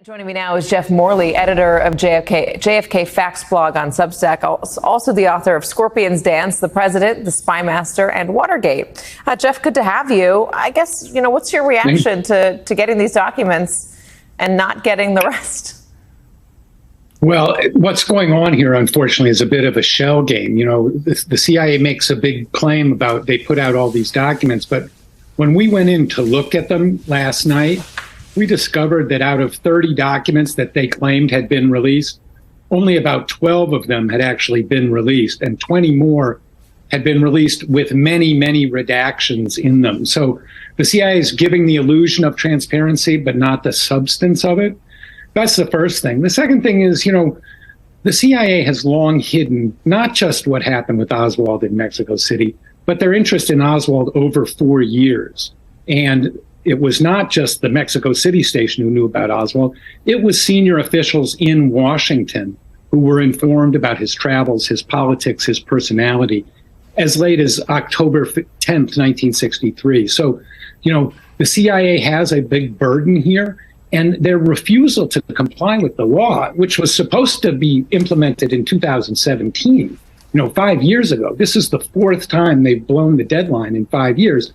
Joining me now is Jeff Morley, editor of JFK Facts blog on Substack, also the author of Scorpion's Dance, The President, The Spy Master, and Watergate. Jeff, good to have you. I guess, what's your reaction to getting these documents and not getting the rest? Well, what's going on here, unfortunately, is a bit of a shell game. The CIA makes a big claim about they put out all these documents, but when we went in to look at them last night, we discovered that out of 30 documents that they claimed had been released, only about 12 of them had actually been released, and 20 more had been released with many, many redactions in them. So the CIA is giving the illusion of transparency, but not the substance of it. That's the first thing. The second thing is, the CIA has long hidden not just what happened with Oswald in Mexico City, but their interest in Oswald over 4 years. And it was not just the Mexico City station who knew about Oswald. It was senior officials in Washington who were informed about his travels, his politics, his personality, as late as October 10th, 1963. So, the CIA has a big burden here, and their refusal to comply with the law, which was supposed to be implemented in 2017, 5 years ago. This is the fourth time they've blown the deadline in 5 years.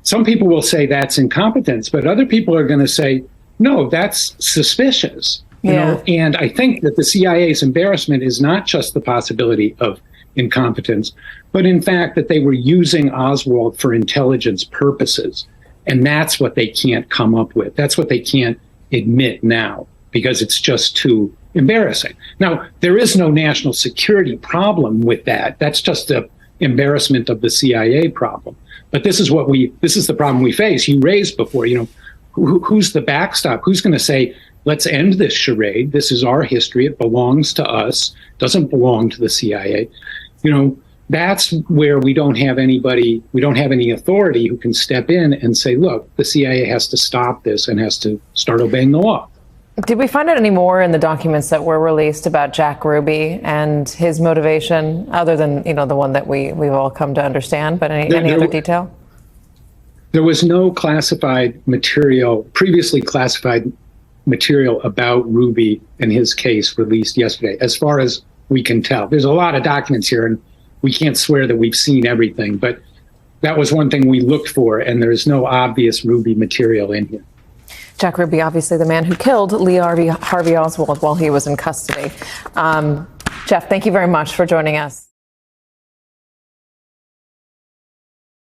Some people will say that's incompetence, but other people are going to say, no, that's suspicious. And I think that the CIA's embarrassment is not just the possibility of incompetence, but in fact that they were using Oswald for intelligence purposes. And that's what they can't come up with. That's what they can't admit now, because it's just too embarrassing. Now, there is no national security problem with that. That's just an embarrassment of the CIA problem. But this is the problem we face. You raised before, who's the backstop? Who's going to say, let's end this charade? This is our history. It belongs to us. Doesn't belong to the CIA. That's where we don't have anybody, we don't have any authority who can step in and say, look, the CIA has to stop this and has to start obeying the law. Did we find out any more in the documents that were released about Jack Ruby and his motivation, other than, the one that we've all come to understand, but any other detail? There was no previously classified material about Ruby and his case released yesterday, as far as we can tell. There's a lot of documents here, and we can't swear that we've seen everything, but that was one thing we looked for, and there's no obvious Ruby material in here. Jack Ruby, obviously the man who killed Lee Harvey Oswald while he was in custody. Jeff, thank you very much for joining us.